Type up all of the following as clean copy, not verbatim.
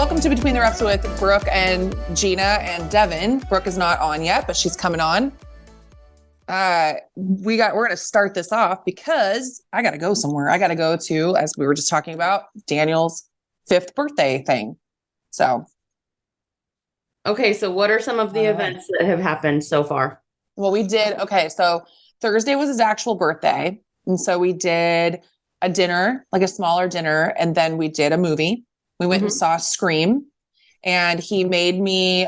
welcome to Between the Reps with Brooke and Jeanna and Devon. Brooke is not on yet, but she's coming on. We're going to start this off because I got to go somewhere. I got to go to, as we were just talking about, Daniel's 5th birthday thing. So. Okay, so what are some of the events that have happened so far? Well, we did. Okay, so Thursday was his actual birthday. And so we did a dinner, like a smaller dinner. And then we did a movie. We went and saw Scream. And he made me,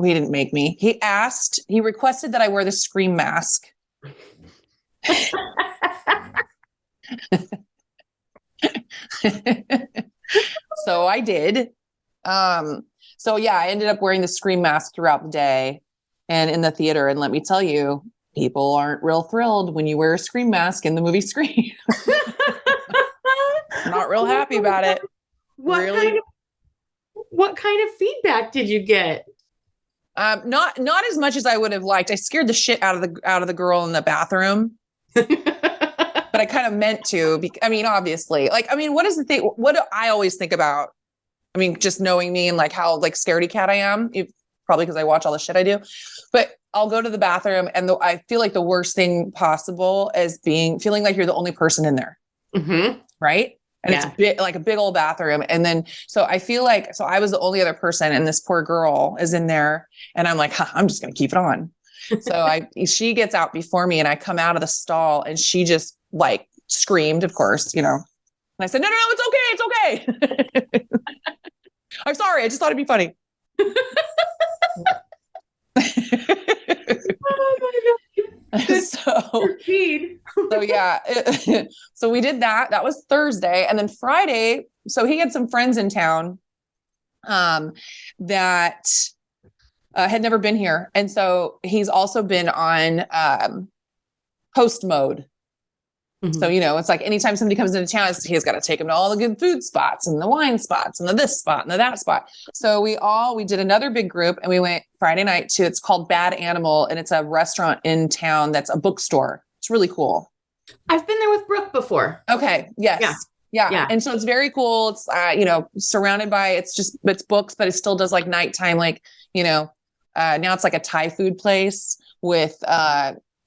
he didn't make me. He requested that I wear the Scream mask. So I did. So yeah, I ended up wearing the Scream mask throughout the day and in the theater. And let me tell you, people aren't real thrilled when you wear a Scream mask in the movie Scream. Not real happy about it. What kind of feedback did you get? Not as much as I would have liked. I scared the shit out of the girl in the bathroom. But I kind of meant to, obviously, what is the thing? What do I always think about? Just knowing me and like how like scaredy cat I am, probably because I watch all the shit I do, but I'll go to the bathroom and I feel like the worst thing possible is feeling like you're the only person in there. Mm-hmm. Right. And it's like a big old bathroom. And then, so I feel like, I was the only other person and this poor girl is in there and I'm like, I'm just going to keep it on. So she gets out before me and I come out of the stall and she just like screamed, of course, And I said, no, it's okay. I'm sorry. I just thought it'd be funny. Oh my God. So yeah. So we did that. That was Thursday. And then Friday, so he had some friends in town that had never been here. And so he's also been on host mode. Mm-hmm. So, it's like anytime somebody comes into town, he's got to take them to all the good food spots and the wine spots and the this spot and the that spot. So we did another big group and we went Friday night to, it's called Bad Animal. And it's a restaurant in town that's a bookstore. It's really cool. I've been there with Brooke before. Okay. Yes. Yeah. And so it's very cool. It's, surrounded by, it's books, but it still does like nighttime, now it's like a Thai food place with,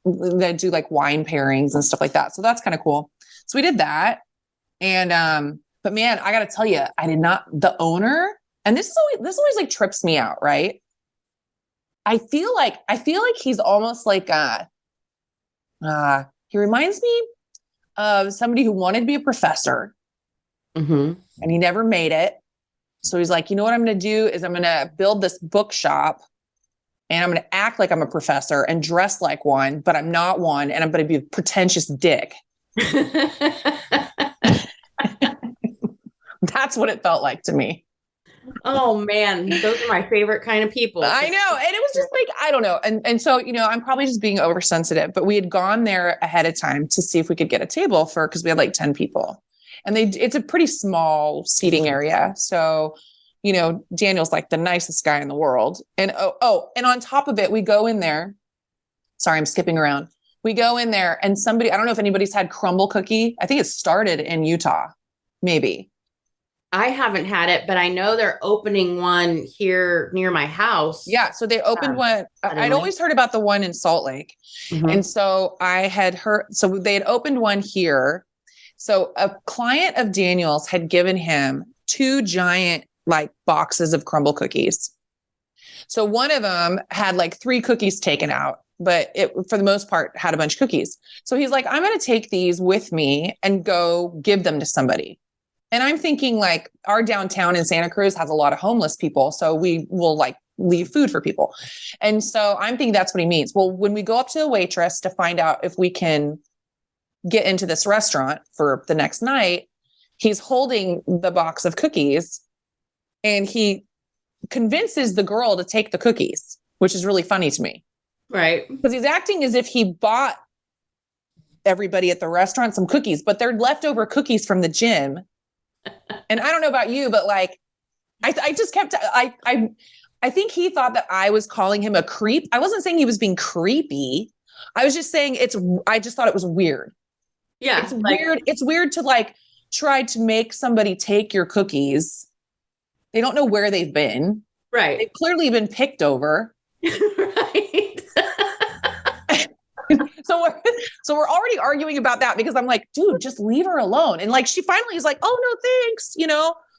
they do like wine pairings and stuff like that. So that's kind of cool. So we did that. And, but man, I got to tell you, the owner, and this always like trips me out. Right. I feel like he's almost like, he reminds me of somebody who wanted to be a professor and he never made it. So he's like, you know what I'm going to do is I'm going to build this bookshop. And I'm going to act like I'm a professor and dress like one, but I'm not one. And I'm going to be a pretentious dick. That's what it felt like to me. Oh man, those are my favorite kind of people. I know. And it was just like, I don't know. And so, I'm probably just being oversensitive, but we had gone there ahead of time to see if we could get a table because we had like 10 people and it's a pretty small seating area. So Daniel's like the nicest guy in the world. And and on top of it, we go in there. Sorry, I'm skipping around. We go in there and I don't know if anybody's had crumble cookie. I think it started in Utah, maybe. I haven't had it, but I know they're opening one here near my house. Yeah. So they opened one. I'd always heard about the one in Salt Lake. Mm-hmm. And so I had heard, so they had opened one here. So a client of Daniel's had given him 2 giant like boxes of crumble cookies. So one of them had like 3 cookies taken out, but it, for the most part, had a bunch of cookies. So he's like, I'm going to take these with me and go give them to somebody. And I'm thinking like our downtown in Santa Cruz has a lot of homeless people. So we will like leave food for people. And so I'm thinking that's what he means. Well, when we go up to the waitress to find out if we can get into this restaurant for the next night, he's holding the box of cookies. And he convinces the girl to take the cookies, which is really funny to me. Right. Because he's acting as if he bought everybody at the restaurant some cookies, but they're leftover cookies from the gym. And I don't know about you, but like, I just kept, I think he thought that I was calling him a creep. I wasn't saying he was being creepy. I was just saying I just thought it was weird. Yeah. It's weird. It's weird to like try to make somebody take your cookies Right. don't know where they've been. Right. They've clearly been picked over. Right. So we're already arguing about that because I'm like, dude, just leave her alone. And like, she finally is like, oh no, thanks.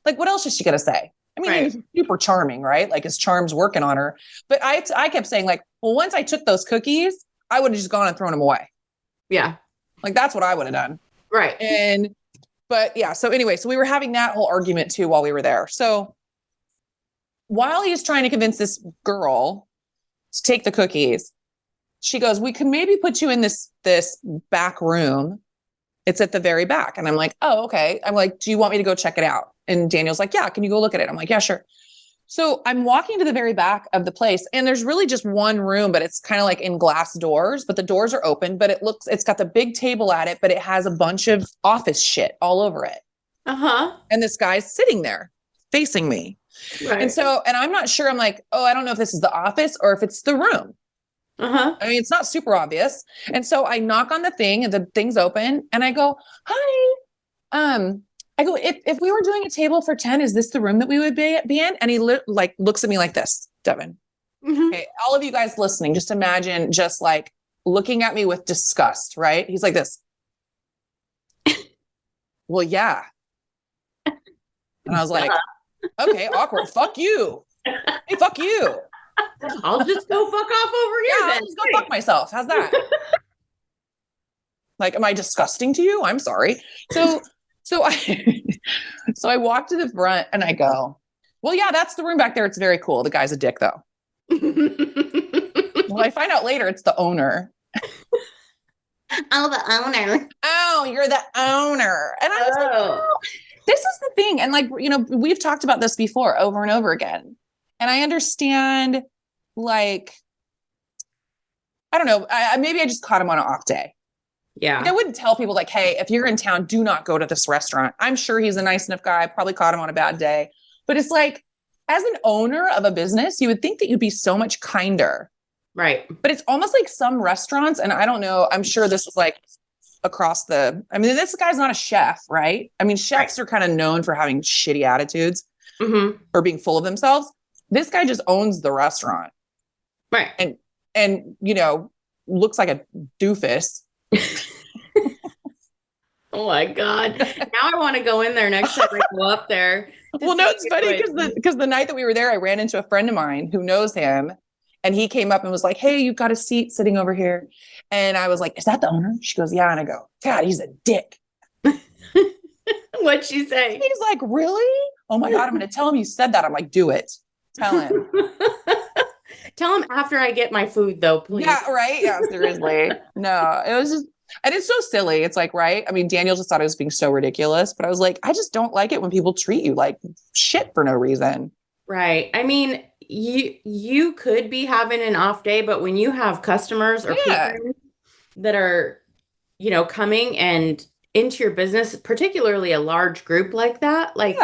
Like what else is she going to say? I mean, He's super charming, right? Like his charm's working on her. But I kept saying like, well, once I took those cookies, I would have just gone and thrown them away. Yeah. Like that's what I would have done. Right. But yeah. So anyway, so we were having that whole argument too while we were there. So while he's trying to convince this girl to take the cookies, she goes, we can maybe put you in this back room. It's at the very back. And I'm like, oh, okay. I'm like, do you want me to go check it out? And Daniel's like, yeah, can you go look at it? I'm like, yeah, sure. So I'm walking to the very back of the place and there's really just one room, but it's kind of like in glass doors, but the doors are open, but it's got the big table at it, but it has a bunch of office shit all over it. Uh-huh. And this guy's sitting there facing me. Right. And I'm not sure. I'm like, oh, I don't know if this is the office or if it's the room. Uh-huh. I mean, it's not super obvious. And so I knock on the thing and the thing's open and I go, hi. I go, if we were doing a table for 10, is this the room that we would be in? And he looks at me like this, Devon. Mm-hmm. Okay. All of you guys listening, just imagine just like looking at me with disgust, right? He's like this. Well, yeah. And I was like, okay, awkward. Fuck you. Hey, fuck you. I'll just go fuck off over here. Yeah, I'll just go fuck myself. How's that? Like, am I disgusting to you? I'm sorry. So I walk to the front and I go, well, yeah, that's the room back there. It's very cool. The guy's a dick though. Well, I find out later it's the owner. Oh, the owner. Oh, you're the owner. And I was like, oh, this is the thing. And like, we've talked about this before over and over again. And I understand, like, I don't know, maybe I just caught him on an off day. Yeah. Like I wouldn't tell people like, hey, if you're in town, do not go to this restaurant. I'm sure he's a nice enough guy. Probably caught him on a bad day. But it's like, as an owner of a business, you would think that you'd be so much kinder. Right. But it's almost like some restaurants, and I don't know, I'm sure this is like across this guy's not a chef, right? I mean, chefs are kind of known for having shitty attitudes or being full of themselves. This guy just owns the restaurant. Right. And looks like a doofus. Oh my God. Now I want to go in there next time I go up there. Well, no, it's funny because the night that we were there, I ran into a friend of mine who knows him. And he came up and was like, hey, you've got a seat sitting over here. And I was like, is that the owner? She goes, yeah. And I go, God, he's a dick. What'd she say? He's like, really? Oh my God, I'm going to tell him you said that. I'm like, do it. Tell him. Tell him after I get my food, though, please. Yeah, right? Yeah, seriously. No, it was just, and it's so silly. It's like, right? I mean, Daniel just thought I was being so ridiculous, but I was like, I just don't like it when people treat you like shit for no reason. Right. I mean, you could be having an off day, but when you have customers or people that are, coming and into your business, particularly a large group like that, like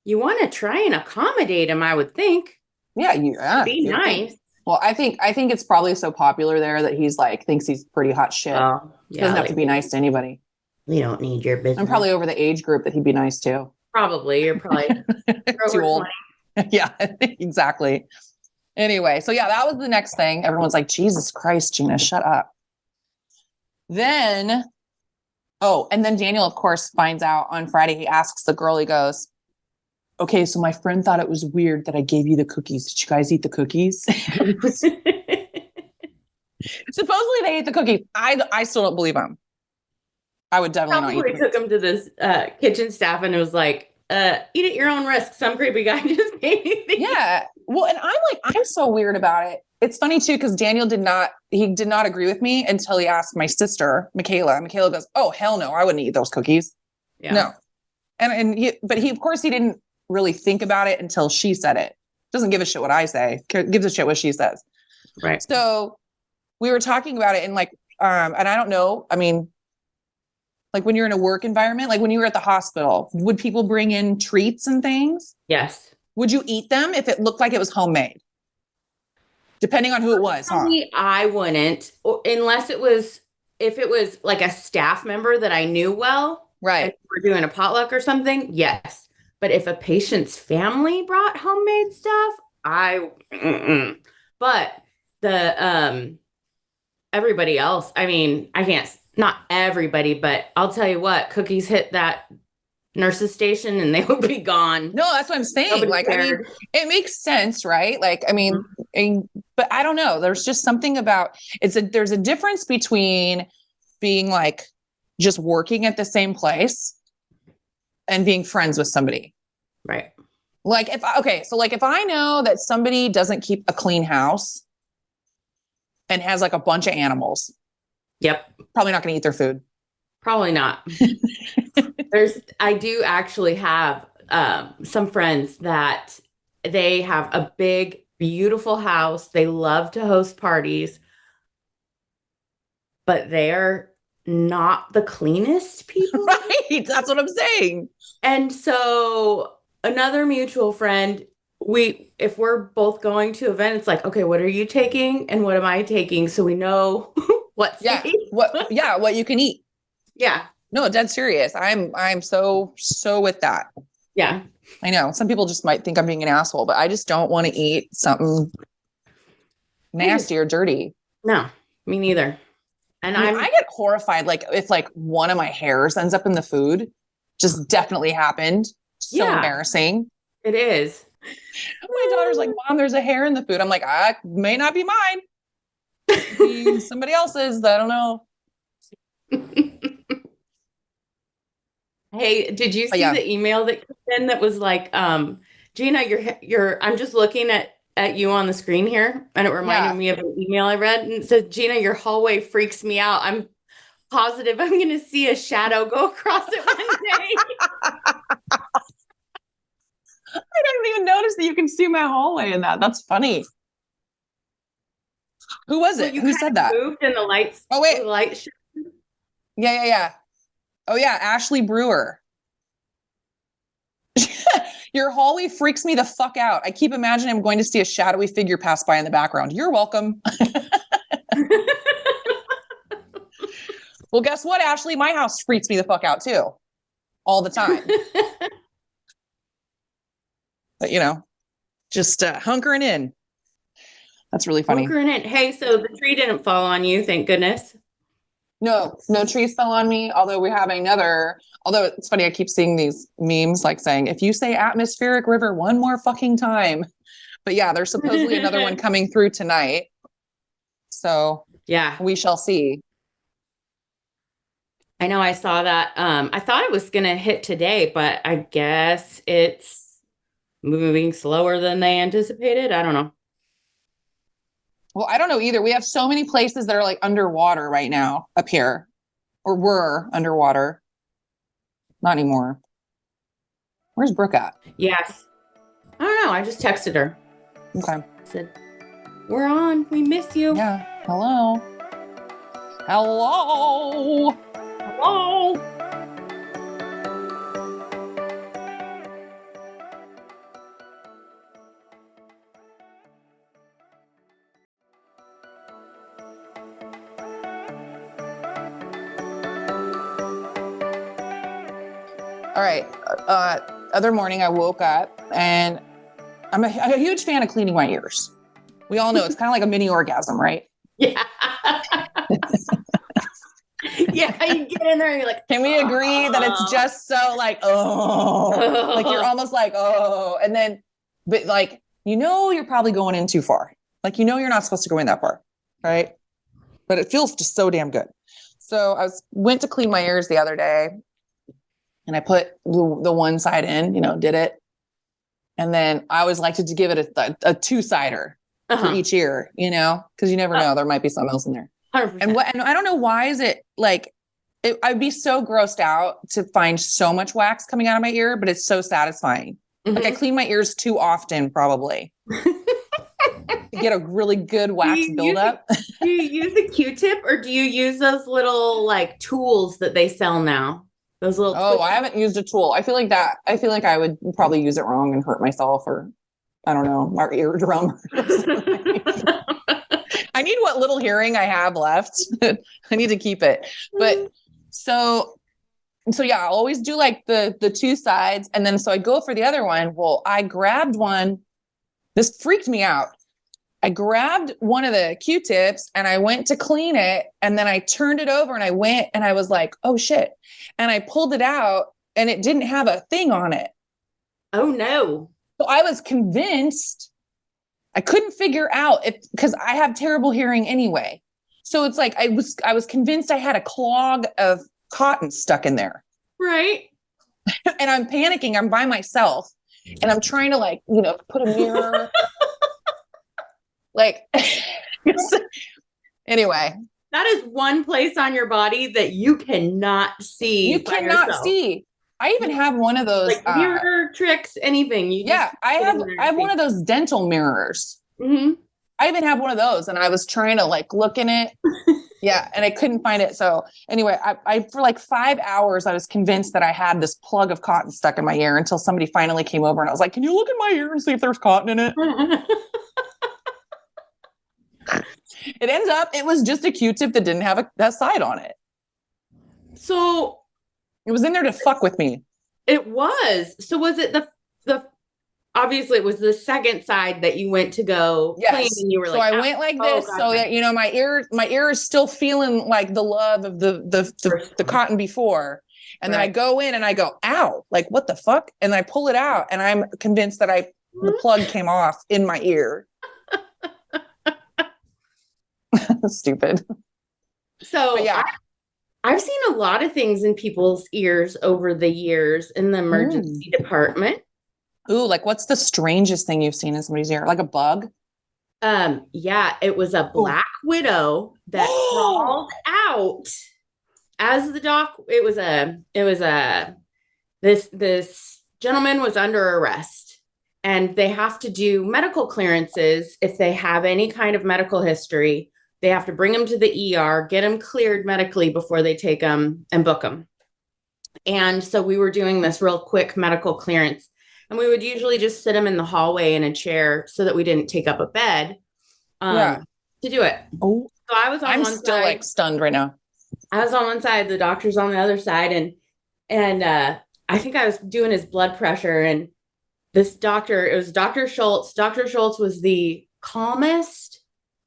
you want to try and accommodate them, I would think. Yeah, be nice. Think. Well, I think it's probably so popular there that he's like thinks he's pretty hot shit. Oh, yeah, doesn't have to be nice to anybody. We don't need your business. I'm probably over the age group that he'd be nice to. Probably. You're probably too old. 20. Yeah, exactly. Anyway, so yeah, that was the next thing. Everyone's like, Jesus Christ, Jeanna, shut up. Then Daniel, of course, finds out on Friday. He asks the girl, he goes, okay, so my friend thought it was weird that I gave you the cookies. Did you guys eat the cookies? Supposedly they ate the cookies. I still don't believe him. I would definitely not eat took him to this kitchen staff and it was like, eat at your own risk. Some creepy guy just gave me these. Yeah. Well, and I'm so weird about it. It's funny too, because Daniel did not agree with me until he asked my sister, Michaela. Michaela goes, oh, hell no, I wouldn't eat those cookies. Yeah. No. But he, of course, he didn't really think about it until she said it. Doesn't give a shit what I say. Gives a shit what she says. Right. So we were talking about it and and I don't know. I mean, like when you're in a work environment, like when you were at the hospital, would people bring in treats and things? Yes. Would you eat them if it looked like it was homemade? Depending on who it was, huh? I wouldn't, unless if it was like a staff member that I knew well. Right. We're doing a potluck or something. Yes. But if a patient's family brought homemade stuff, but the everybody else, I mean, I can't, not everybody, but I'll tell you what, cookies hit that nurse's station and they will be gone. No, that's what I'm saying. Nobody like, cared. I mean, it makes sense, right? Like, I mean, but I don't know. There's just something about there's a difference between being like just working at the same place and being friends with somebody. Right. Like if I know that somebody doesn't keep a clean house and has like a bunch of animals. Yep. Probably not going to eat their food. Probably not. I do actually have some friends that they have a big, beautiful house. They love to host parties, but they're not the cleanest people. Right. That's what I'm saying. And so another mutual friend, if we're both going to an event, it's like, okay, what are you taking and what am I taking? So we know what's safe. What you can eat. Yeah. No, dead serious. I'm so with that. Yeah. I know some people just might think I'm being an asshole, but I just don't want to eat something nasty or dirty. No, me neither. And I get horrified. Like if like one of my hairs ends up in the food, just definitely happened. So embarrassing. It is. My daughter's like, Mom, there's a hair in the food. I'm like, may not be mine. Be somebody else's. I don't know. Hey, did you see the email that came in that was like, Jeanna, I'm just looking at you on the screen here, and it reminded me of an email I read, and it said, Jeanna, your hallway freaks me out. I'm positive I'm going to see a shadow go across it one day. I didn't even notice that you can see my hallway in that. That's funny. Who was it? Who said that? Moved and the lights. Oh, wait. The lights. Yeah. Oh, yeah. Ashley Brewer. Your hallway freaks me the fuck out. I keep imagining I'm going to see a shadowy figure pass by in the background. You're welcome. Well, guess what, Ashley? My house freaks me the fuck out too. All the time. But, just hunkering in. That's really funny. Hunkering in. Hey, so the tree didn't fall on you, thank goodness. No trees fell on me. Although it's funny, I keep seeing these memes like saying, if you say atmospheric river one more fucking time. But yeah, there's supposedly another one coming through tonight. So yeah, we shall see. I know I saw that. I thought it was going to hit today, but I guess it's moving slower than they anticipated. I don't know. Well, I don't know either. We have so many places that are like underwater right now up here, or were underwater. Not anymore. Where's Brooke at? Yes. I don't know. I just texted her. Okay. I said, we're on. We miss you. Yeah. Hello. Hello. All right. Other morning I woke up and I'm a huge fan of cleaning my ears. We all know it's kind of like a mini orgasm, right? Yeah. Yeah, you get in there and you're like, can we agree that it's just so like, like you're almost like, and then, but like, you're probably going in too far. Like, you're not supposed to go in that far, right? But it feels just so damn good. So I went to clean my ears the other day and I put the one side in, did it. And then I always liked to give it a two-sider for each ear, because you never know, there might be something else in there. 100%. And I don't know why is it like, I'd be so grossed out to find so much wax coming out of my ear, but it's so satisfying. Mm-hmm. Like I clean my ears too often, probably. To get a really good wax buildup. Do you use a Q-tip or do you use those little like tools that they sell now? Those little. I haven't used a tool. I feel like I would probably use it wrong and hurt myself, or I don't know, my eardrum. I need what little hearing I have left. I need to keep it. But so And so, yeah, I always do like the two sides. And then, so I go for the other one. Well, I grabbed one. This freaked me out. I grabbed one of the Q-tips and I went to clean it. And then I turned it over and I went and I was like, oh shit. And I pulled it out and it didn't have a thing on it. Oh no. So I was convinced, I couldn't figure out if, because I have terrible hearing anyway. So it's like, I was convinced I had a clog of cotton stuck in there. Right. And I'm panicking. I'm by myself and I'm trying to like, put a mirror. Like, anyway. That is one place on your body that you cannot see. You cannot see. I even have one of those like mirror tricks, anything. I have one of those dental mirrors. Mm-hmm. I even have one of those, and I was trying to like look in it. Yeah, and I couldn't find it. So anyway, I for like 5 hours, I was convinced that I had this plug of cotton stuck in my ear until somebody finally came over and I was like, "Can you look in my ear and see if there's cotton in it?" It ends up, it was just a Q-tip that didn't have a side on it. So it was in there to fuck with me. It was. So was it the obviously it was the second side that you went to go clean and you were like, so I went like this. So that, my ear is still feeling like the love of the cotton before. And then I go in and I go, ow, like what the fuck? And I pull it out and I'm convinced that the plug came off in my ear. Stupid. So yeah, I've seen a lot of things in people's ears over the years in the emergency department. Ooh, like what's the strangest thing you've seen in somebody's ear? Like a bug? Yeah, it was a black widow that crawled out as the doc. This gentleman was under arrest and they have to do medical clearances. If they have any kind of medical history, they have to bring him to the ER, get him cleared medically before they take him and book him. And so we were doing this real quick medical clearance. And we would usually just sit him in the hallway in a chair so that we didn't take up a bed to do it. Oh, so I was on I'm one still side, like stunned right now. I was on one side, the doctor's on the other side. And I think I was doing his blood pressure. And this doctor, it was Dr. Schultz. Dr. Schultz was the calmest,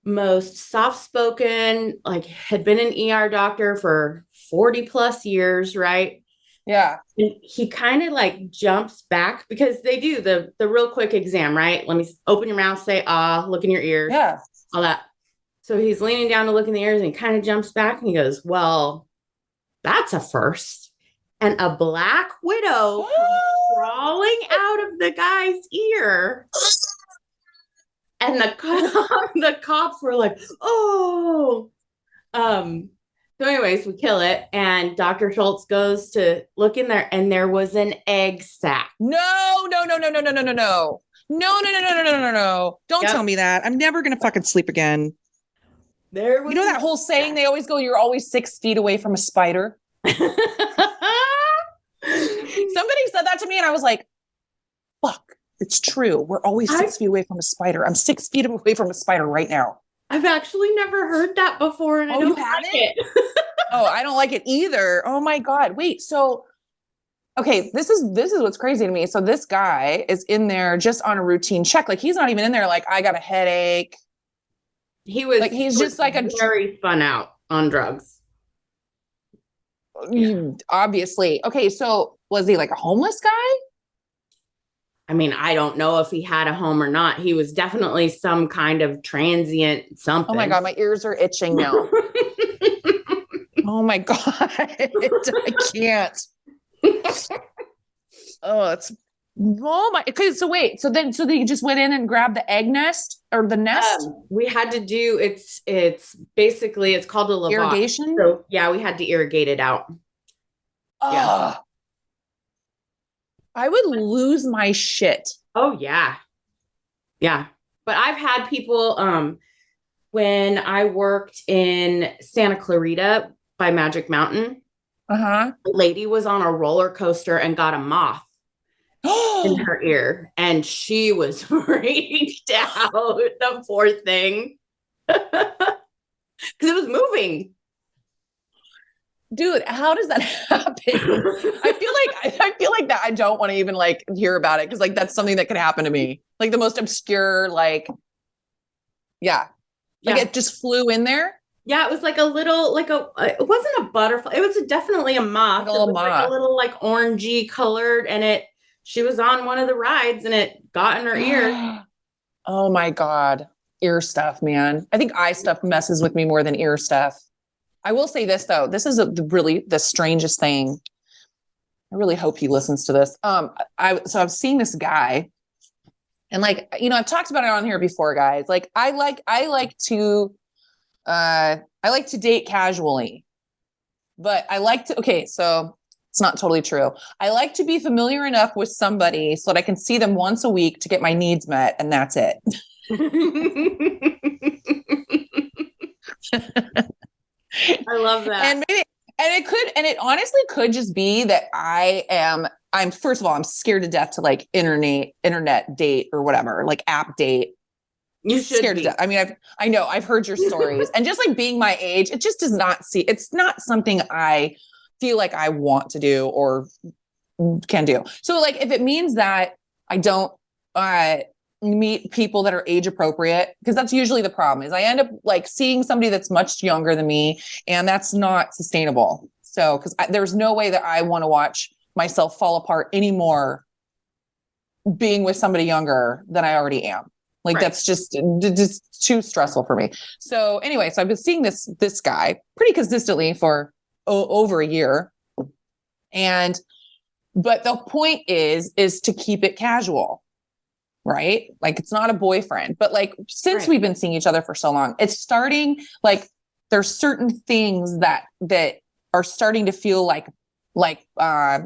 most soft-spoken, like had been an ER doctor for 40 plus years, right? Yeah. And he kind of like jumps back because they do the real quick exam, right? Let me open your mouth, say, look in your ears. Yeah. All that. So he's leaning down to look in the ears and he kind of jumps back and he goes, well, that's a first. And a black widow crawling out of the guy's ear. And the cops were like, oh. So anyways, we kill it. And Dr. Schultz goes to look in there and there was an egg sac. No. Don't tell me that. I'm never going to fucking sleep again. There was that whole saying they always go, you're always 6 feet away from a spider. Somebody said that to me and I was like, fuck, it's true. We're always 6 feet away from a spider. I'm 6 feet away from a spider right now. I've actually never heard that before. And I don't like it. Oh, I don't like it either. Oh my God. Wait, so, okay, this is what's crazy to me. So this guy is in there just on a routine check. Like he's not even in there like, I got a headache. He was like, he's just like very spun out on drugs. Obviously. Okay, so was he like a homeless guy? I mean, I don't know if he had a home or not. He was definitely some kind of transient something. Oh my God, my ears are itching now. Oh my God. I can't. Okay, so wait. So they just went in and grabbed the egg nest or the nest? We had to do it's basically it's called a lavage. Irrigation? So yeah, we had to irrigate it out. Yeah. I would lose my shit. Oh yeah. Yeah. But I've had people when I worked in Santa Clarita by Magic Mountain, a lady was on a roller coaster and got a moth in her ear and she was freaked out, the poor thing. Because it was moving. dude, how does that happen? I feel like that I don't want to even like hear about it because like that's something that could happen to me. Like the most obscure, like, yeah. Like it just flew in there. Yeah, it was like a little, it wasn't a butterfly. It was definitely a moth. Like a little moth. Like a little like orangey colored, and she was on one of the rides and it got in her ear. Oh my God. Ear stuff, man. I think eye stuff messes with me more than ear stuff. I will say this though. This is really the strangest thing. I really hope he listens to this. I've seen this guy and like, I've talked about it on here before, guys. Like I like to date casually, but okay, so it's not totally true. I like to be familiar enough with somebody so that I can see them once a week to get my needs met. And that's it. I love that. And it honestly could just be that I'm first of all, I'm scared to death to like internet date or whatever, like app date. You should scared to death. I mean, I know I've heard your stories and just like being my age, it just it's not something I feel like I want to do or can do. So like, if it means that I don't, meet people that are age appropriate, because that's usually the problem is I end up like seeing somebody that's much younger than me, and that's not sustainable. So, because there's no way that I want to watch myself fall apart anymore being with somebody younger than I already am. Like right. That's just too stressful for me. So anyway, so I've been seeing this guy pretty consistently for over a year, but the point is to keep it casual. Right? Like it's not a boyfriend, but like since we've been seeing each other for so long, it's starting like there's certain things that are starting to feel like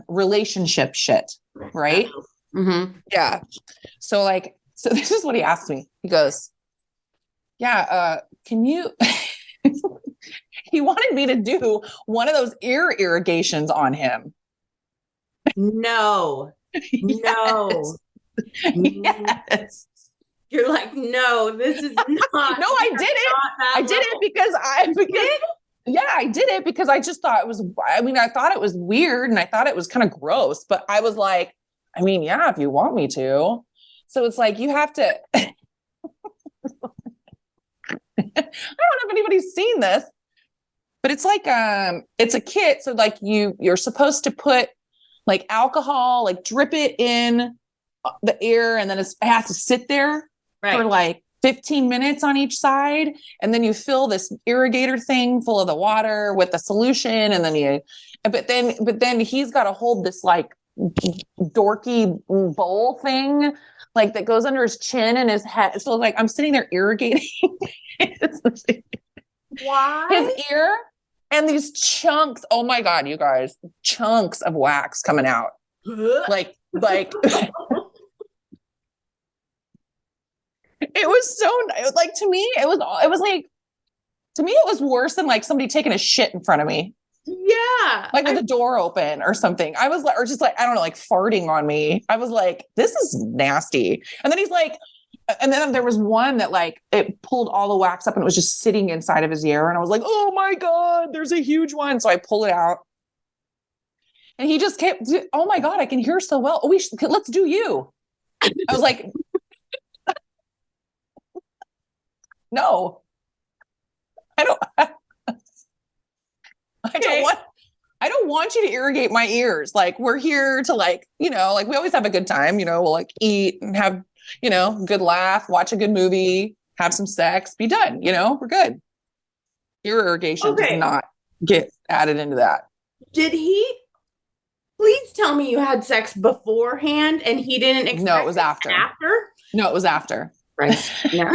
relationship shit. Right? Mm-hmm. Yeah. So this is what he asked me. He goes, yeah, can you, he wanted me to do one of those ear irrigations on him. No, Yes. No. Yes. You're like, no, this is not. No, I did it. I did it because I did it because I just thought I thought it was weird and I thought it was kind of gross, but I was like, I mean, yeah, if you want me to. So it's like, you have to, I don't know if anybody's seen this, but it's like, it's a kit. So like you're supposed to put like alcohol, like drip it in the ear, and then it has to sit there for like 15 minutes on each side. And then you fill this irrigator thing full of the water with the solution. And then but then he's got to hold this like dorky bowl thing, like that goes under his chin and his head. So like, I'm sitting there irrigating Why? His ear. And these chunks, oh my God, you guys, chunks of wax coming out. like it was so like, to me, it was worse than like somebody taking a shit in front of me. Yeah. Like with the door open or something. I was like, or just like, I don't know, like farting on me. I was like, this is nasty. And then he's like, and then there was one that like, it pulled all the wax up and it was just sitting inside of his ear. And I was like, oh my God, there's a huge one. So I pull it out. And he just kept, oh my God, I can hear so well. Oh, let's do you. I was like, no, I don't want you to irrigate my ears. Like, we're here to like, like we always have a good time, we'll like eat and have, good laugh, watch a good movie, have some sex, be done, we're good. Ear irrigation does not get added into that. Did he? Please tell me you had sex beforehand and he didn't expect No, it was after. No, it was after. Right. No.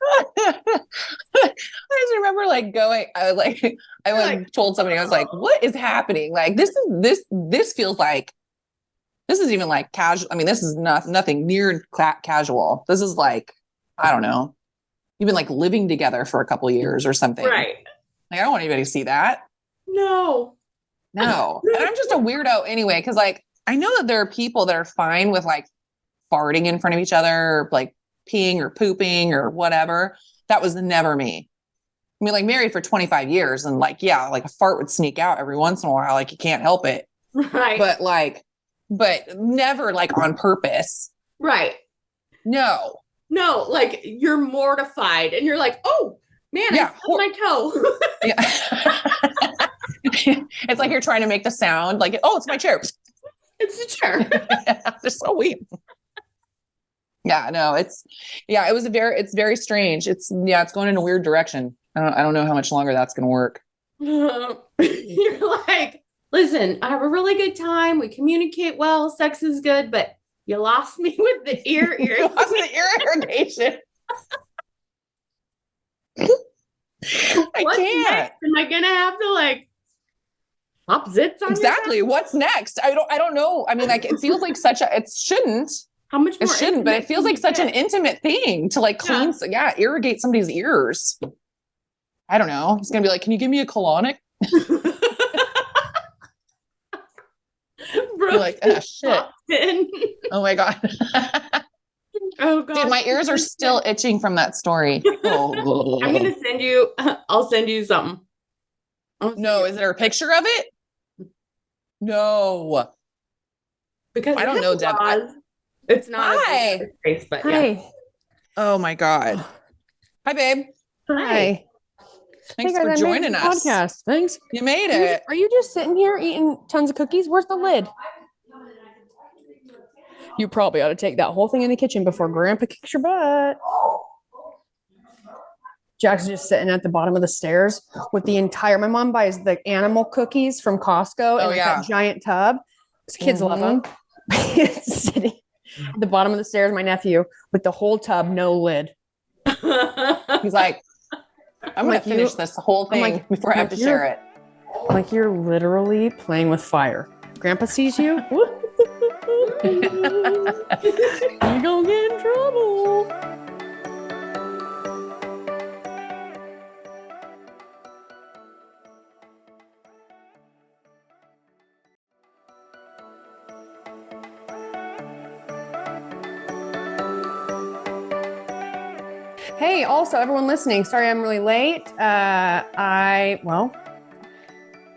I just remember like going, told somebody, I was like, what is happening? Like, this feels like, this is even like casual. I mean, this is nothing near casual. This is like, I don't know. You've been like living together for a couple of years or something. Right. Like, I don't want anybody to see that. No. And I'm just a weirdo anyway. Cause like, I know that there are people that are fine with like farting in front of each other, like peeing or pooping or whatever. That was never me. I mean, like married for 25 years and like, yeah, like a fart would sneak out every once in a while. Like you can't help it. Right. But never like on purpose. Right. No, like you're mortified and you're like, oh man, I stubbed my toe. Yeah. It's like you're trying to make the sound like, oh, it's my chair. It's a chair. It's so weird. Yeah, no, it's very strange. It's going in a weird direction. I don't know how much longer that's going to work. You're like, listen, I have a really good time. We communicate well. Sex is good, but you lost me with the ear irrigation. You lost the ear irrigation. What's next? Am I gonna have to like pop zits on exactly? What's next? I don't know. I mean, like it feels like it shouldn't. How much more? It shouldn't, but it feels like such an intimate thing to like clean. Irrigate somebody's ears. I don't know. It's gonna be like, can you give me a colonic? You're like, oh shit. Oh my God. Oh God. Dude, my ears are still itching from that story. Oh. I'm gonna send you. I'll send you something. No, is there a picture of it? No. Because I don't know, Devon. It's not. Hi. Face, but Hi. yeah. Oh my God. Hi, babe. Hi. Thanks hey guys, for joining us. Podcast. Thanks. You made it. Are you just sitting here eating tons of cookies? Where's the lid? You probably ought to take that whole thing in the kitchen before Grandpa kicks your butt. Jack's just sitting at the bottom of the stairs with my mom buys the animal cookies from Costco in that giant tub. His kids love them. Sitting at the bottom of the stairs, my nephew, with the whole tub, no lid. He's like, I'm going to finish this whole thing before I have to share it. Like you're literally playing with fire. Grandpa sees you. You're gonna get in trouble. Hey, also everyone listening, sorry I'm really late. I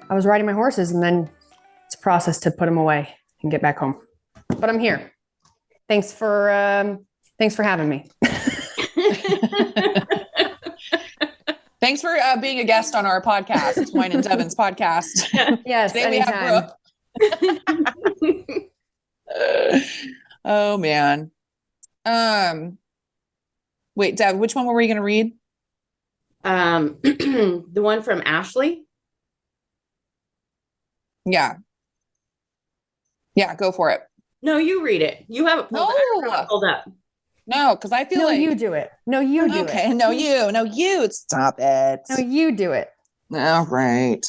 was riding my horses and then it's a process to put them away and get back home. But I'm here. Thanks for having me. Thanks for being a guest on our podcast, Wine and Devon's podcast. Yes, today anytime. We have Brooke. Oh man. Wait, Dev, which one were we going to read? The one from Ashley. Yeah, go for it. No, you read it. You have it pulled up. No, because I feel like you do it. No, you do it. Okay, no, you. Stop it. No, you do it. All right.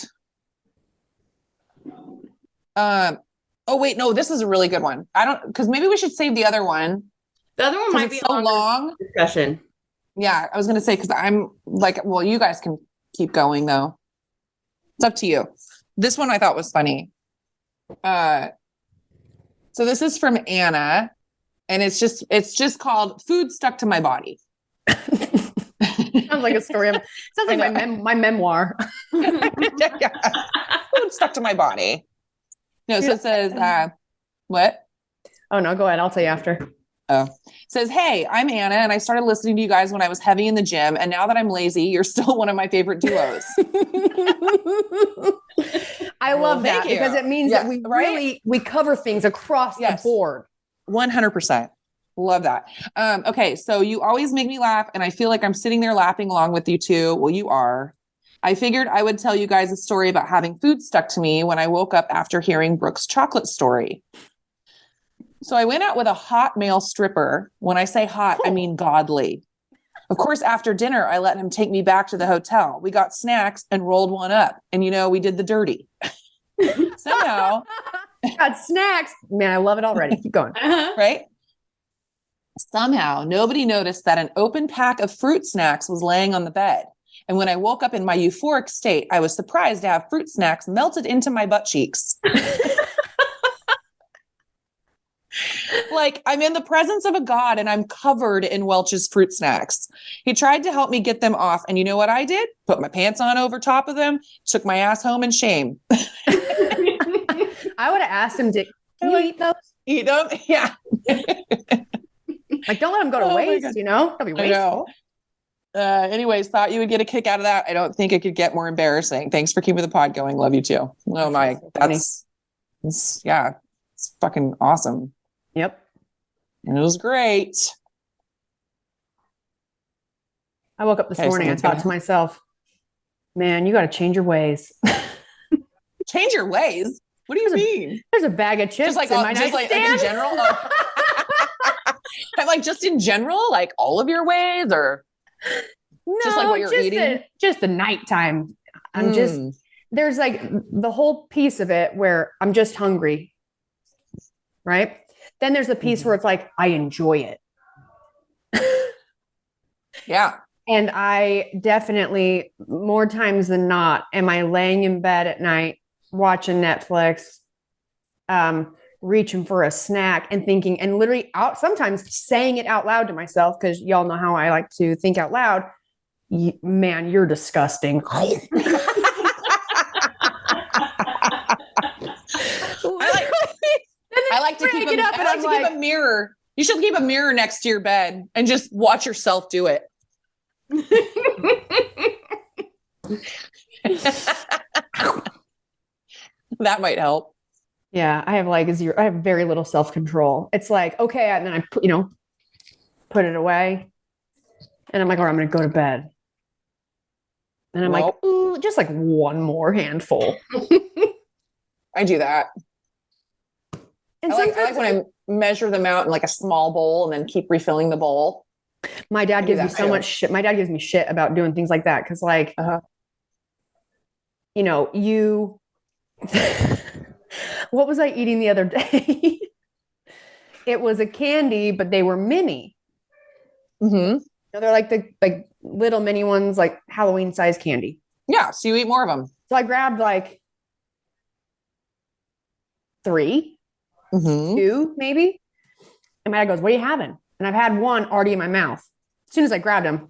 Oh wait, no, this is a really good one. Because maybe we should save the other one. The other one might be so long discussion. Yeah, I was gonna say because I'm like, well, you guys can keep going though. It's up to you. This one I thought was funny. So this is from Anna, and it's just called "Food Stuck to My Body." Sounds like a story. Sounds like my memoir. Yeah. Food stuck to my body. No, so it says, what? Oh no, go ahead. I'll tell you after. Oh, it says, hey, I'm Anna, and I started listening to you guys when I was heavy in the gym, and now that I'm lazy, you're still one of my favorite duos. I love that because it means that we cover things across the board. 100%. Love that. Okay, so you always make me laugh, and I feel like I'm sitting there laughing along with you too. Well, you are. I figured I would tell you guys a story about having food stuck to me when I woke up after hearing Brooke's chocolate story. So I went out with a hot male stripper. When I say hot, I mean godly. Of course, after dinner, I let him take me back to the hotel. We got snacks and rolled one up. And, we did the dirty. Somehow. Got snacks. Man, I love it already. Keep going. Right? Somehow, nobody noticed that an open pack of fruit snacks was laying on the bed. And when I woke up in my euphoric state, I was surprised to have fruit snacks melted into my butt cheeks. Like I'm in the presence of a god and I'm covered in Welch's fruit snacks. He tried to help me get them off. And you know what I did? Put my pants on over top of them, took my ass home in shame. I would have asked him, can you eat those? Eat them? Yeah. Like, don't let them go to waste, you know? That'll be wasteful. Anyways, thought you would get a kick out of that. I don't think it could get more embarrassing. Thanks for keeping the pod going. Love you too. Oh my, it's fucking awesome. Yep. It was great. I woke up this morning. I thought to myself, man, you got to change your ways. Change your ways? What do you mean? There's a bag of chips in my nightstand. Like in general? Like just in general, like all of your ways or just like what you're eating? Just the nighttime. There's like the whole piece of it where I'm just hungry. Right? Then there's the piece where it's like, I enjoy it. Yeah. And I definitely, more times than not, am I laying in bed at night, watching Netflix, reaching for a snack and thinking, and literally sometimes saying it out loud to myself, because y'all know how I like to think out loud. Man, you're disgusting. I like to keep a mirror. You should keep a mirror next to your bed and just watch yourself do it. That might help. Yeah, I have very little self-control. It's like, okay, and then I put it away. And I'm like, all right, I'm going to go to bed. And I'm like, ooh, just like one more handful. I do that. And I like when I measure them out in like a small bowl and then keep refilling the bowl. My dad gives me so much shit. My dad gives me shit about doing things like that. Cause like, what was I eating the other day? It was a candy, but they were mini. Mm-hmm. They're like the little mini ones, like Halloween size candy. Yeah. So you eat more of them. So I grabbed like 3, 2 maybe. And my dad goes, what are you having? And I've had one already in my mouth. As soon as I grabbed him,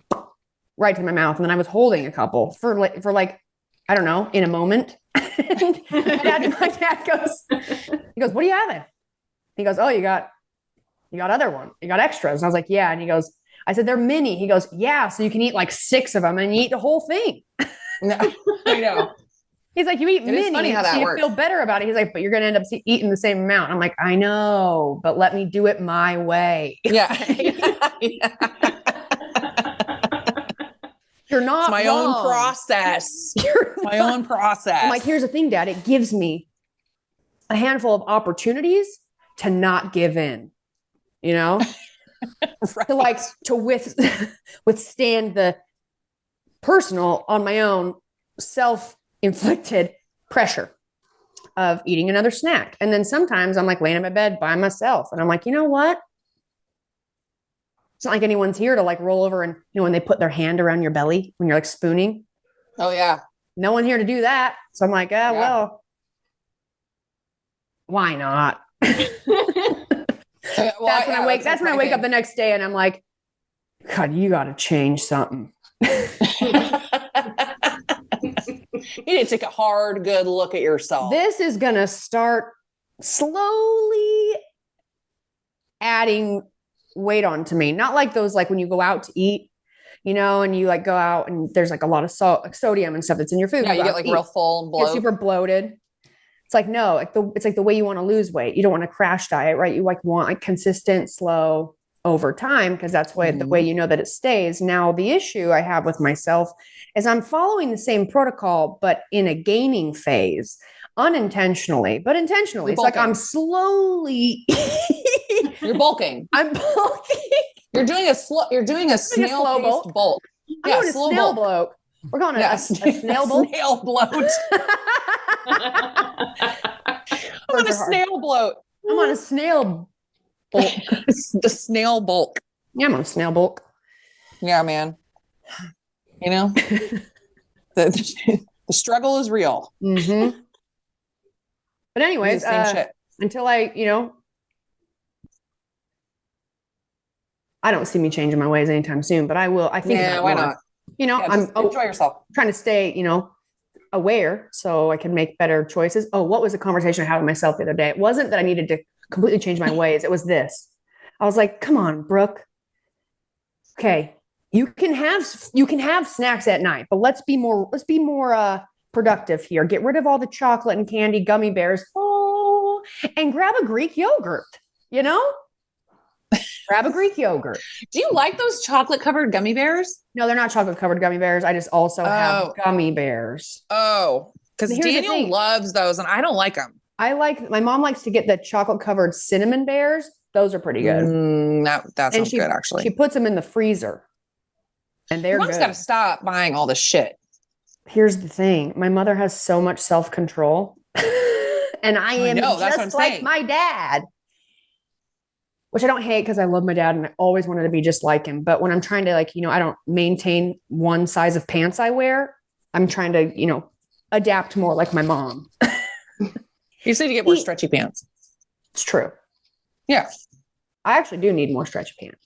right to my mouth. And then I was holding a couple for like, I don't know, in a moment. And my dad goes, what are you having? He goes, oh, you got other one. You got extras. And I was like, yeah. And he goes, I said, they're mini. He goes, yeah. So you can eat like 6 of them and you eat the whole thing. No, I know. He's like, you eat mini, is funny how that so you works. feel better about it. He's like, but you're going to end up eating the same amount. I'm like, I know, but let me do it my way. Yeah. You're not it's my wrong. own process. My own process. I'm like, here's the thing, Dad. It gives me a handful of opportunities to not give in, right. to withstand the personal on my own self-inflicted pressure of eating another snack. And then sometimes I'm like laying in my bed by myself and I'm like, you know what? It's not like anyone's here to like roll over and, when they put their hand around your belly when you're like spooning. Oh yeah. No one here to do that. So I'm like, well, why not? That's when I wake up the next day and I'm like, God, you got to change something. You need to take a hard, good look at yourself. This is going to start slowly adding weight onto me. Not like those, like when you go out to eat, and you like go out and there's like a lot of salt, like sodium and stuff that's in your food. Yeah, you get like real full and bloated. You're super bloated. It's like, no, it's like the way you want to lose weight. You don't want to crash diet, right? You like want like consistent, slow over time, because that's the way you know that it stays. Now, the issue I have with myself is I'm following the same protocol, but in a gaining phase, unintentionally, but intentionally. It's like I'm slowly. You're bulking. I'm bulking. You're doing a snail-paced bulk. I'm doing a snail bloat. We're calling it a snail bloat. Snail bloat. I'm on a snail bloat. I'm on a snail bulk. The snail bulk. Yeah, I'm on a snail bulk. Yeah, man. The struggle is real. Mm-hmm. But anyways, until I, I don't see me changing my ways anytime soon, but I will. I think about why more. not? I'm enjoy yourself. trying to stay, aware so I can make better choices. Oh, what was the conversation I had with myself the other day? It wasn't that I needed to completely change my ways. It was this. I was like, come on, Brooke. Okay. You can have snacks at night, but let's be more productive here. Get rid of all the chocolate and candy gummy bears. Oh, and grab a Greek yogurt, grab a Greek yogurt. Do you like those chocolate covered gummy bears? No, they're not chocolate covered gummy bears. I just also have gummy bears. Oh, because Daniel loves those and I don't like them. My mom likes to get the chocolate covered cinnamon bears. Those are pretty good. That sounds good, actually. She puts them in the freezer. And they're Mom's got to stop buying all this shit. Here's the thing. My mother has so much self-control. And I am just like my dad. Which I don't hate because I love my dad and I always wanted to be just like him. But when I'm trying to I don't maintain one size of pants I wear. I'm trying to, adapt more like my mom. You say to get more stretchy pants. It's true. Yeah. I actually do need more stretchy pants.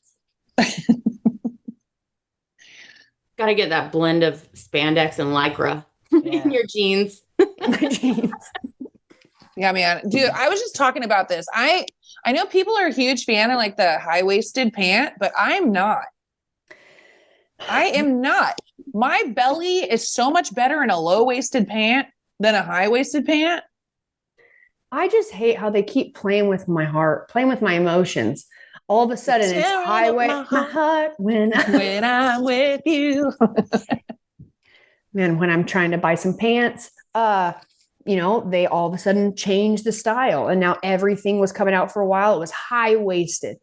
Got to get that blend of spandex and lycra in your jeans. My jeans. Yeah, man. Dude, I was just talking about this. I know people are a huge fan of like the high-waisted pant, but I'm not. I am not. My belly is so much better in a low-waisted pant than a high-waisted pant. I just hate how they keep playing with my heart, playing with my emotions. All of a sudden it's highway my heart when I'm with you. Man, when I'm trying to buy some pants, they all of a sudden change the style. And now everything was coming out for a while. It was high-waisted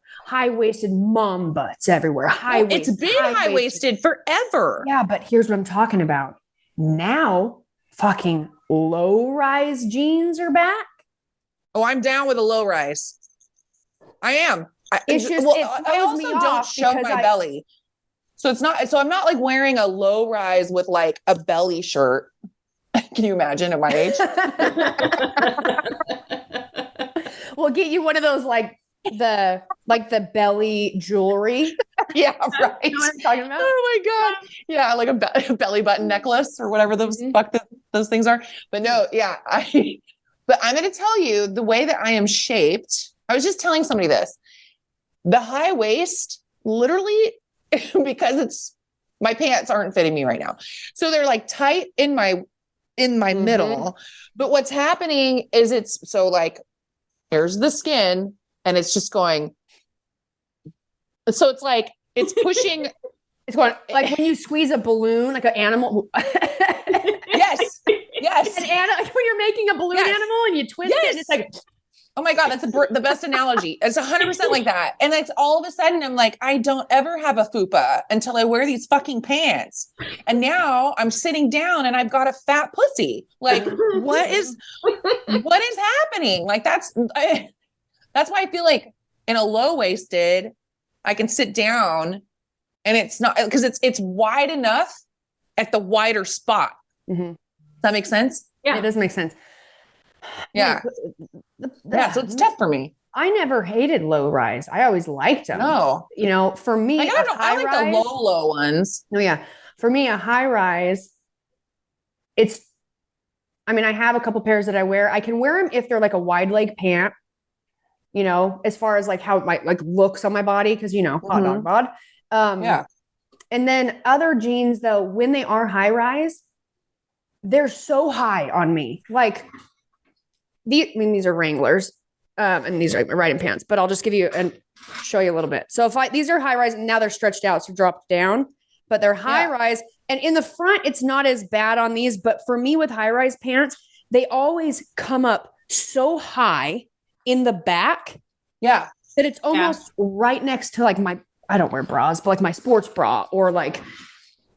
mom butts everywhere. High-waisted. It's been high-waisted forever. Yeah, but here's what I'm talking about. Now fucking low-rise jeans are back. Oh, I'm down with a low rise. I am. I also don't show my belly. So I'm not like wearing a low rise with like a belly shirt. Can you imagine at my age? We'll get you one of those like the belly jewelry. Yeah, right. You know what I'm talking about? Oh my God. Yeah, like a belly button necklace or whatever those those things are. But no, yeah, but I'm going to tell you the way that I am shaped. I was just telling somebody this. The high waist, literally, because my pants aren't fitting me right now. So they're like tight in my middle. But what's happening is it's so like, here's the skin and it's just going. So it's like, it's pushing. It's going like when you squeeze a balloon, like an animal. Yes. Like when you're making a balloon animal and you twist it, and it's like, oh my God, that's the best analogy. It's 100% like that. And it's all of a sudden, I'm like, I don't ever have a fupa until I wear these fucking pants. And now I'm sitting down and I've got a fat pussy. Like, what is happening? Like, that's why I feel like in a low-waisted, I can sit down and it's not, because it's wide enough at the wider spot. Mm-hmm. Does that make sense? Yeah, it does make sense. Yeah. So it's tough for me. I never hated low rise. I always liked them. No. For me, like, I like the low ones. No, yeah. For me, a high rise, I have a couple pairs that I wear. I can wear them if they're like a wide leg pant, as far as like how it might like looks on my body. Cause hot dog bod. Yeah. And then other jeans though, when they are high rise, they're so high on me. Like these are Wranglers, and these are my riding pants, but I'll just give you and show you a little bit. So these are high rise and now they're stretched out. So dropped down, but they're high rise. And in the front, it's not as bad on these, but for me with high rise pants, they always come up so high in the back. Yeah. That it's almost right next to like I don't wear bras, but like my sports bra or like,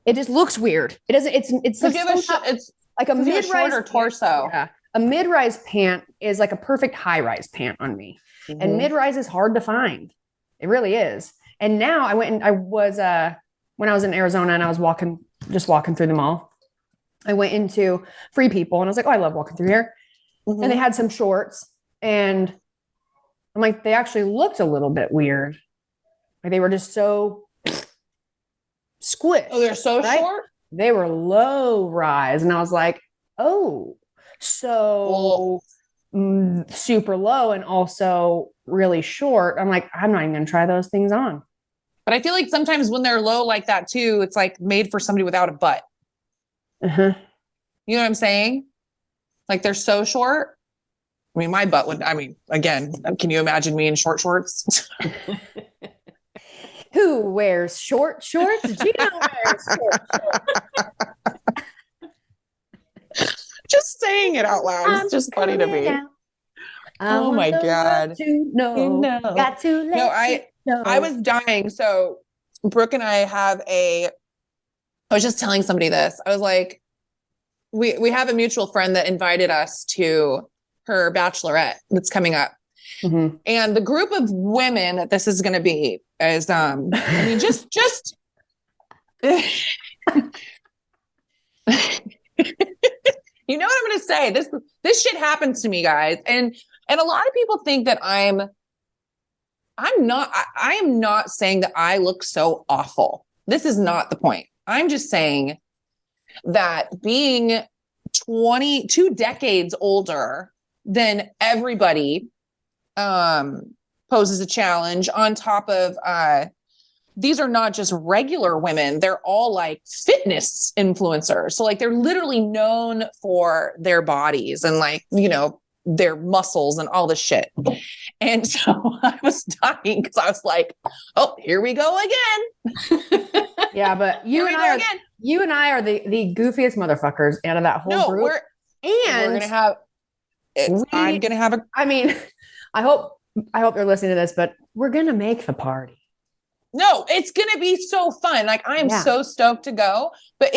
it just looks weird. It doesn't, it's like, it's like a mid-rise torso. Yeah. A mid-rise pant is like a perfect high-rise pant on me. Mm-hmm. And mid-rise is hard to find. It really is. And now I went and I was, when I was in Arizona and I was just walking through the mall, I went into Free People and I was like, oh, I love walking through here. Mm-hmm. And they had some shorts and I'm like, they actually looked a little bit weird. Like they were just so squished. Oh, they're so short? They were low rise. And I was like, oh, so super low and also really short. I'm like, I'm not even going to try those things on. But I feel like sometimes when they're low like that too, it's like made for somebody without a butt. Uh-huh. You know what I'm saying? Like they're so short. I mean, my butt would, I mean, again, can you imagine me in short shorts? Who wears short shorts? Jeanna wears short shorts. Just saying it out loud. It's just funny to me. Oh my God. To know. Got to let I was dying. So Brooke and I I was just telling somebody this. I was like, we have a mutual friend that invited us to her bachelorette that's coming up. Mm-hmm. And the group of women that this is going to be is, I mean, just, you know what I'm going to say? This shit happens to me, guys. And a lot of people think that I am not saying that I look so awful. This is not the point. I'm just saying that being 22 decades older than everybody poses a challenge on top of these are not just regular women. They're all like fitness influencers. So like they're literally known for their bodies and like, you know, their muscles and all this shit. And so I was dying because I was like, oh, here we go again. Yeah, but you and I are the goofiest motherfuckers out of that whole group. We're gonna have I'm gonna have a I mean, I hope you're listening to this, but we're gonna make the party. No, it's gonna be so fun. Like I'm so stoked to go, but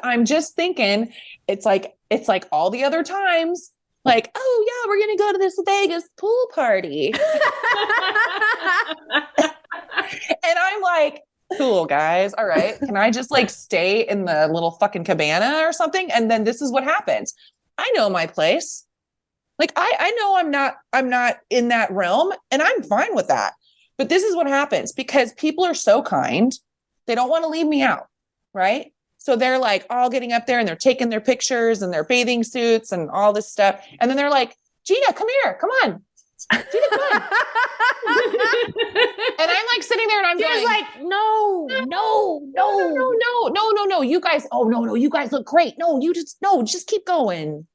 I'm just thinking it's like all the other times. Like, oh yeah, we're gonna go to this Vegas pool party. And I'm like, cool, guys. All right. Can I just like stay in the little fucking cabana or something? And then this is what happens. I know my place. Like I know I'm not in that realm and I'm fine with that. But this is what happens because people are so kind. They don't want to leave me out. Right. So they're like all getting up there and they're taking their pictures and their bathing suits and all this stuff. And then they're like, Jeanna, come here. Come on. Jeanna, come on. And I'm like sitting there and I'm Jeanna's going, like, no. You guys, no, you guys look great. No, just keep going.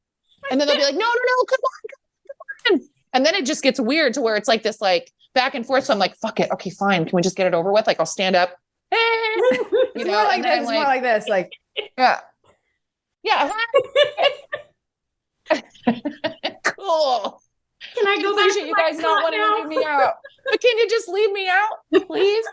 And then they'll be like, no, come on. And then it just gets weird to where it's like this, like back and forth. So I'm like, fuck it. Okay, fine. Can we just get it over with? Like I'll stand up. You know, like this, more like this, like yeah. Cool. Can I go back? You guys not want to leave me out, but can you just leave me out, please?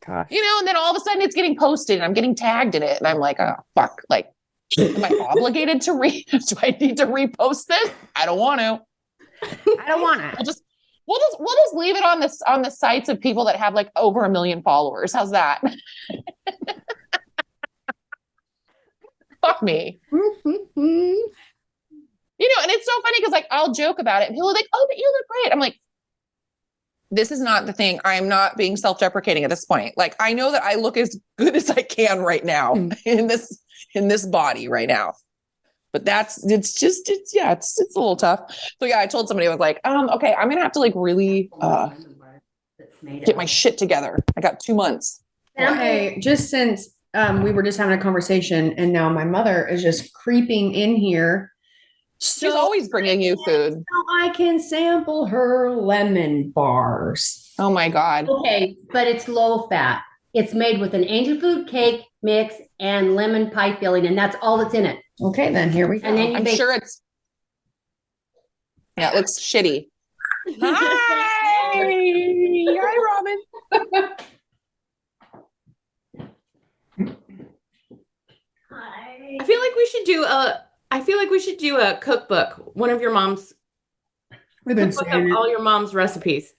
Gosh. You know, and then all of a sudden it's getting posted, and I'm getting tagged in it, and I'm like, oh fuck, like, am I obligated to do I need to repost this? I don't want to. We'll just leave it on the sites of people that have like over 1 million followers. How's that? Fuck me. You know, and it's so funny because like I'll joke about it and people are like, oh, but you look great. I'm like, this is not the thing. I'm not being self-deprecating at this point. Like I know that I look as good as I can right now in this body right now. But it's a little tough. So yeah, I told somebody, I was like, okay, I'm gonna have to like really get my shit together. I got 2 months. Okay, just since we were just having a conversation and now my mother is just creeping in here. She's always bringing you food. So I can sample her lemon bars. Oh my God. Okay, but it's low fat. It's made with an angel food cake mix and lemon pie filling, and that's all that's in it. Okay, then here we go. And then I'm sure it looks shitty. Hi. Hi, Robin. I feel like we should do a cookbook. One of your mom's cookbook of all your mom's recipes.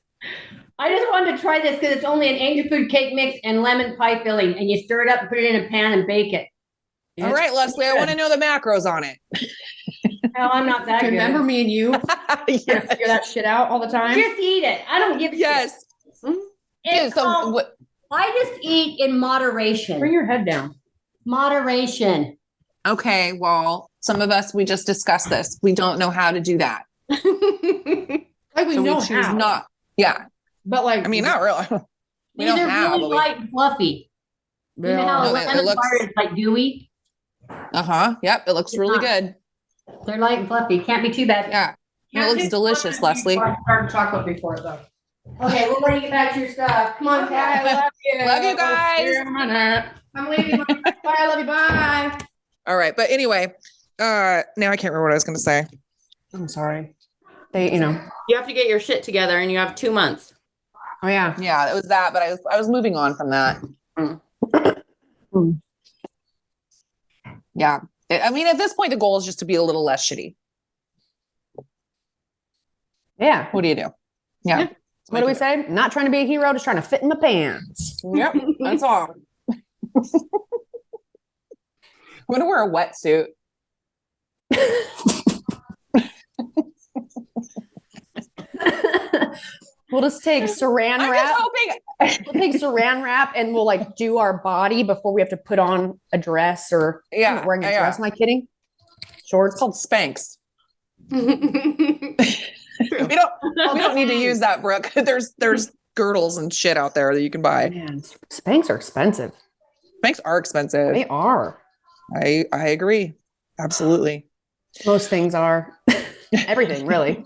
I just wanted to try this because it's only an angel food cake mix and lemon pie filling, and you stir it up and put it in a pan and bake it. All right, Leslie, I want to know the macros on it. Hell, I'm not that good. Remember me and you yes. figure that shit out all the time? Just eat it. I don't give a shit. Yes. And It's called, I just eat in moderation. Bring your head down. Moderation. Okay, well, some of us, we just discussed this. We don't know how to do that. Like we So know we choose how. not. Yeah. But like, I mean, not really. We These don't are have. really light and fluffy. You know how No, a lemon bar is like gooey? Yep. It looks It's really not. good. They're light and fluffy. Can't be too bad. Yeah. And it looks delicious, Leslie. Dark chocolate before it though. Okay, we'll let you get back to your stuff. Come on, Kat. I love you. Love you guys. See you in a minute. I'm leaving. Bye. I love you. Bye. All right. But anyway, now I can't remember what I was going to say. I'm sorry. They, you know. You have to get your shit together and you have 2 months. Oh yeah. Yeah, it was that, but I was moving on from that. Yeah. I mean, at this point, the goal is just to be a little less shitty. Yeah. What do you do? Yeah. What do we say? Not trying to be a hero, just trying to fit in my pants. Yep. That's all. I'm going to wear a wetsuit. We'll just take saran I'm wrap. just hoping. We'll take saran wrap and we'll like do our body before we have to put on a dress or I'm not wearing a dress. Am I kidding? Shorts. It's called Spanx. We don't need to use that, Brooke. There's girdles and shit out there that you can buy. Man, Spanx are expensive. Spanx are expensive. They are. I agree. Absolutely. Most things are. Everything, really.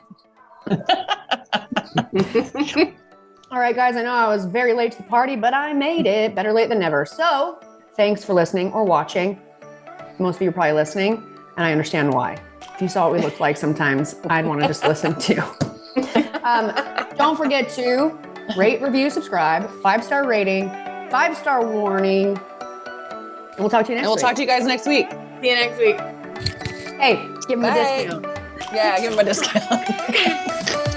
All right, guys, I know I was very late to the party, but I made it. Better late than never. So thanks for listening or watching. Most of you are probably listening, and I understand why. If you saw what we looked like sometimes, I'd want to just listen too. Don't forget to rate, review, subscribe, 5-star rating, 5-star warning. And we'll talk to you next week. And we'll talk to you guys next week. See you next week. Hey, give them a Bye. discount. Yeah, give them a discount.